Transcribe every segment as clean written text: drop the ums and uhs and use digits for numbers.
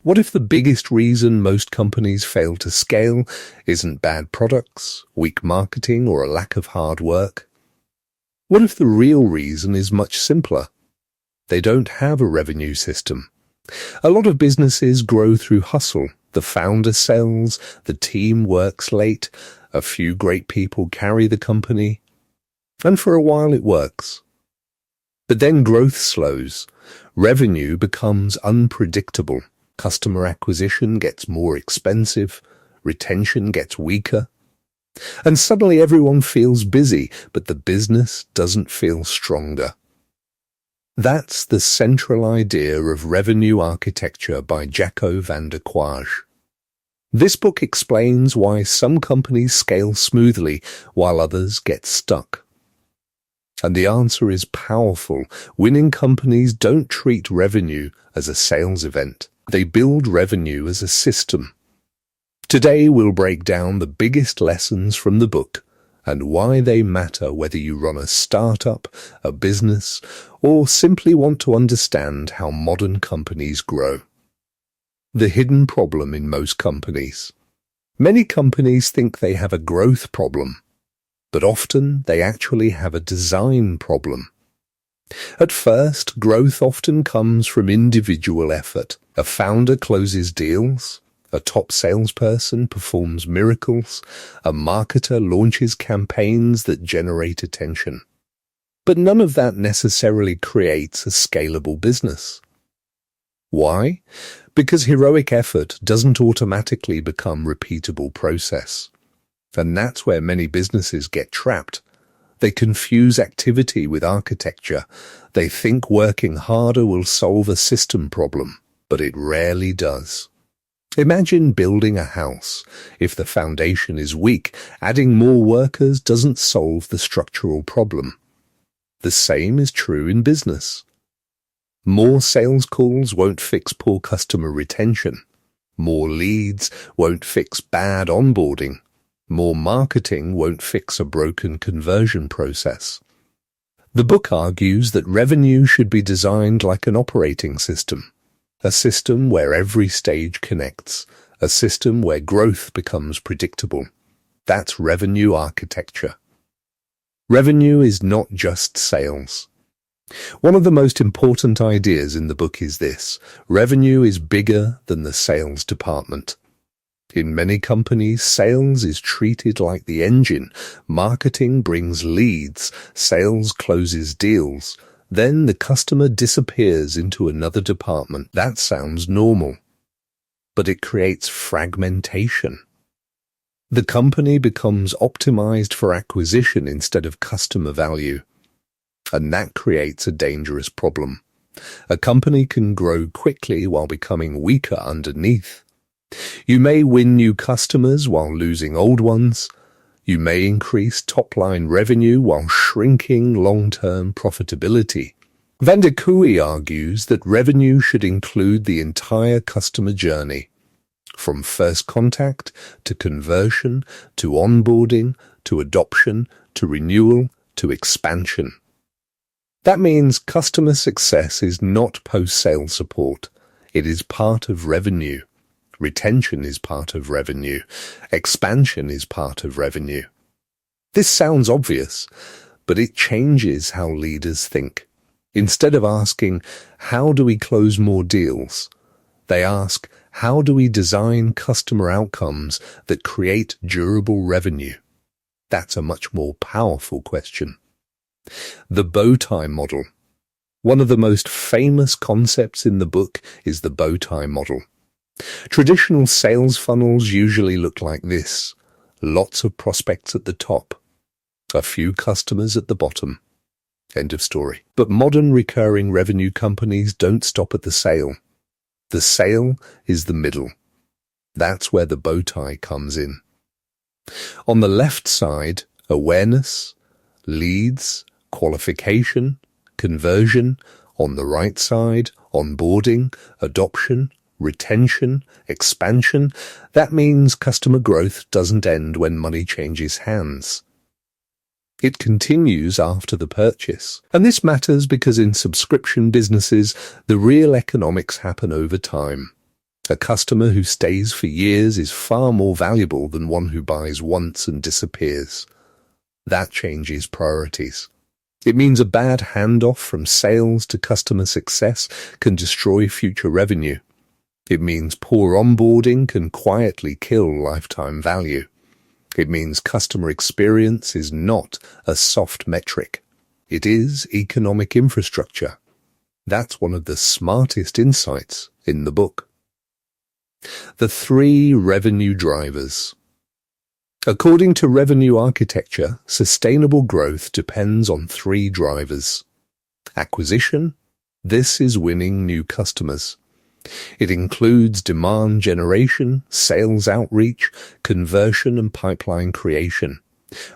What if the biggest reason most companies fail to scale isn't bad products, weak marketing, or a lack of hard work? What if the real reason is much simpler? They don't have a revenue system. A lot of businesses grow through hustle. The founder sells, the team works late, a few great people carry the company, and for a while it works. But then growth slows. Revenue becomes unpredictable. Customer acquisition gets more expensive, retention gets weaker, and suddenly everyone feels busy, but the business doesn't feel stronger. That's the central idea of revenue architecture by Jacco van der Kooij. This book explains why some companies scale smoothly while others get stuck. And the answer is powerful. Winning companies don't treat revenue as a sales event. They build revenue as a system. Today we'll break down the biggest lessons from the book and why they matter whether you run a startup, a business, or simply want to understand how modern companies grow. The hidden problem in most companies. Many companies think they have a growth problem, but often they actually have a design problem. At first, growth often comes from individual effort. A founder closes deals, a top salesperson performs miracles, a marketer launches campaigns that generate attention. But none of that necessarily creates a scalable business. Why? Because heroic effort doesn't automatically become repeatable process. And that's where many businesses get trapped. They confuse activity with architecture. They think working harder will solve a system problem, but it rarely does. Imagine building a house. If the foundation is weak, adding more workers doesn't solve the structural problem. The same is true in business. More sales calls won't fix poor customer retention. More leads won't fix bad onboarding. More marketing won't fix a broken conversion process. The book argues that revenue should be designed like an operating system, a system where every stage connects, a system where growth becomes predictable. That's revenue architecture. Revenue is not just sales. One of the most important ideas in the book is this: revenue is bigger than the sales department. In many companies, sales is treated like the engine. Marketing brings leads, sales closes deals. Then the customer disappears into another department. That sounds normal, but it creates fragmentation. The company becomes optimized for acquisition instead of customer value, and that creates a dangerous problem. A company can grow quickly while becoming weaker underneath. You may win new customers while losing old ones. You may increase top-line revenue while shrinking long-term profitability. Van der Kooij argues that revenue should include the entire customer journey, from first contact to conversion to onboarding to adoption to renewal to expansion. That means customer success is not post-sale support. It is part of revenue. Retention is part of revenue. Expansion is part of revenue. This sounds obvious, but it changes how leaders think. Instead of asking, how do we close more deals? They ask, how do we design customer outcomes that create durable revenue? That's a much more powerful question. The Bowtie model. One of the most famous concepts in the book is the Bowtie model. Traditional sales funnels usually look like this: lots of prospects at the top, a few customers at the bottom. End of story. But modern recurring revenue companies don't stop at the sale. The sale is the middle. That's where the Bowtie comes in. On the left side, awareness, leads, qualification, conversion. On the right side, onboarding, adoption, retention, expansion. That means customer growth doesn't end when money changes hands. It continues after the purchase. And this matters because in subscription businesses, the real economics happen over time. A customer who stays for years is far more valuable than one who buys once and disappears. That changes priorities. It means a bad handoff from sales to customer success can destroy future revenue. It means poor onboarding can quietly kill lifetime value. It means customer experience is not a soft metric. It is economic infrastructure. That's one of the smartest insights in the book. The 3 revenue drivers. According to revenue architecture, sustainable growth depends on 3 drivers. Acquisition. This is winning new customers. It includes demand generation, sales outreach, conversion, and pipeline creation.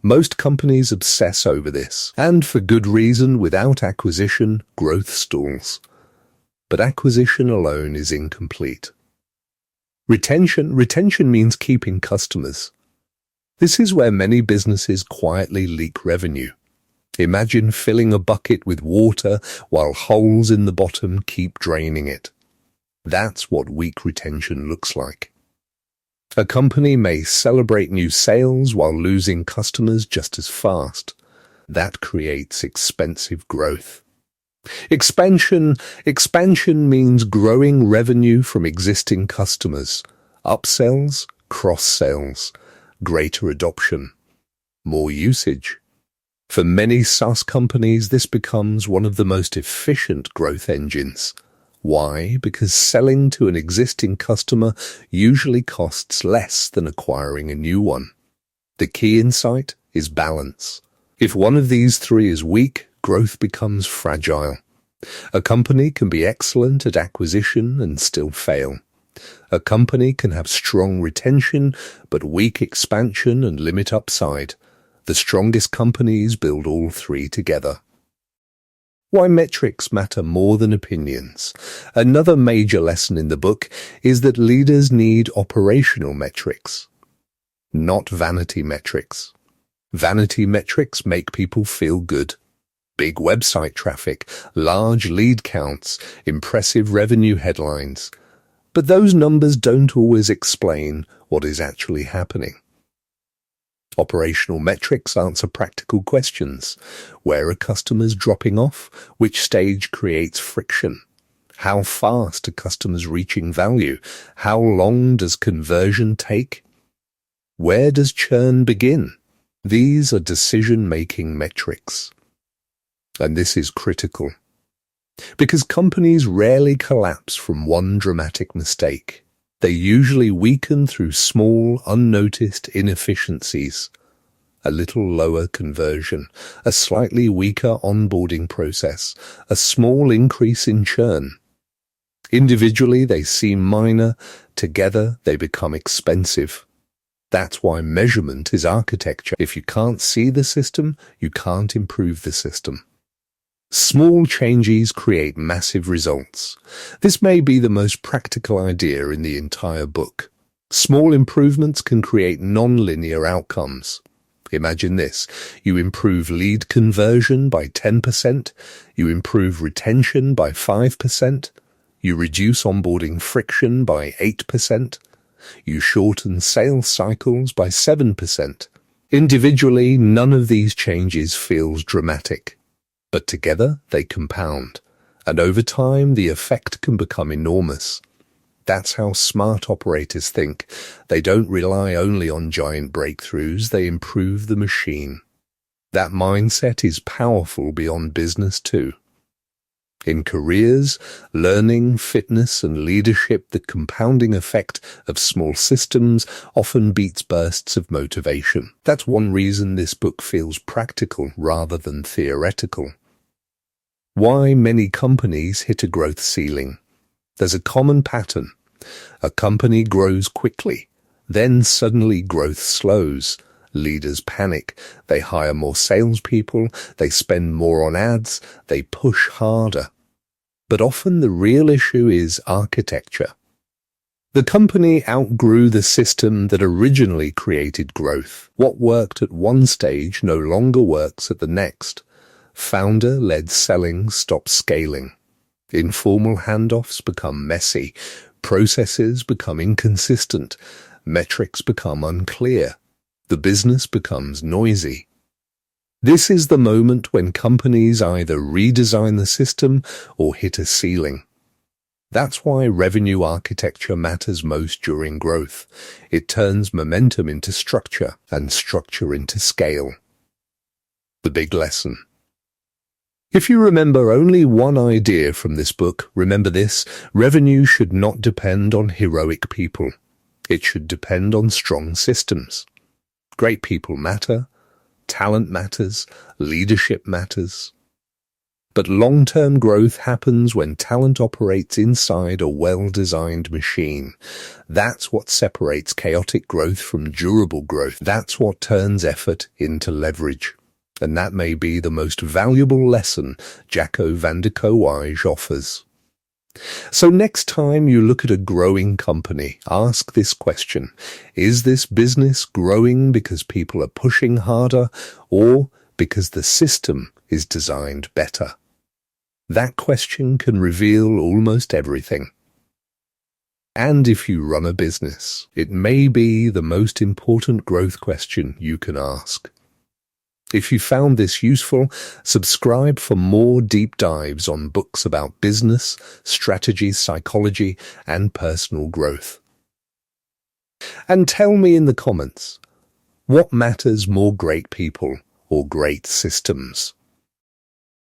Most companies obsess over this, and for good reason. Without acquisition, growth stalls. But acquisition alone is incomplete. Retention means keeping customers. This is where many businesses quietly leak revenue. Imagine filling a bucket with water while holes in the bottom keep draining it. That's what weak retention looks like. A company may celebrate new sales while losing customers just as fast. That creates expensive growth. Expansion means growing revenue from existing customers, upsells, cross-sales, greater adoption, more usage. For many SaaS companies, this becomes one of the most efficient growth engines. Why? Because selling to an existing customer usually costs less than acquiring a new one. The key insight is balance. If one of these 3 is weak, growth becomes fragile. A company can be excellent at acquisition and still fail. A company can have strong retention, but weak expansion and limit upside. The strongest companies build all 3 together. Why metrics matter more than opinions. Another major lesson in the book is that leaders need operational metrics, not vanity metrics. Vanity metrics make people feel good. Big website traffic, large lead counts, impressive revenue headlines. But those numbers don't always explain what is actually happening. Operational metrics answer practical questions. Where are customers dropping off? Which stage creates friction? How fast are customers reaching value? How long does conversion take? Where does churn begin? These are decision-making metrics. And this is critical, because companies rarely collapse from one dramatic mistake. They usually weaken through small, unnoticed inefficiencies. A little lower conversion, a slightly weaker onboarding process, a small increase in churn. Individually, they seem minor. Together, they become expensive. That's why measurement is architecture. If you can't see the system, you can't improve the system. Small changes create massive results. This may be the most practical idea in the entire book. Small improvements can create non-linear outcomes. Imagine this. You improve lead conversion by 10%, you improve retention by 5%, you reduce onboarding friction by 8%, you shorten sales cycles by 7%. Individually, none of these changes feels dramatic. But together they compound, and over time the effect can become enormous. That's how smart operators think. They don't rely only on giant breakthroughs, they improve the machine. That mindset is powerful beyond business too. In careers, learning, fitness, and leadership, the compounding effect of small systems often beats bursts of motivation. That's one reason this book feels practical rather than theoretical. Why many companies hit a growth ceiling. There's a common pattern. A company grows quickly, then suddenly growth slows. Leaders panic. They hire more salespeople, they spend more on ads, they push harder. But often the real issue is architecture. The company outgrew the system that originally created growth. What worked at one stage no longer works at the next. Founder-led selling stops scaling. Informal handoffs become messy. Processes become inconsistent, metrics become unclear, the business becomes noisy. This is the moment when companies either redesign the system or hit a ceiling. That's why revenue architecture matters most during growth. It turns momentum into structure and structure into scale. The big lesson. If you remember only one idea from this book, remember this: revenue should not depend on heroic people. It should depend on strong systems. Great people matter, talent matters, leadership matters. But long-term growth happens when talent operates inside a well-designed machine. That's what separates chaotic growth from durable growth. That's what turns effort into leverage. And that may be the most valuable lesson Jacco van der Kooij offers. So next time you look at a growing company, ask this question: is this business growing because people are pushing harder, or because the system is designed better? That question can reveal almost everything. And if you run a business, it may be the most important growth question you can ask. If you found this useful, subscribe for more deep dives on books about business, strategy, psychology, and personal growth. And tell me in the comments, what matters more, great people or great systems?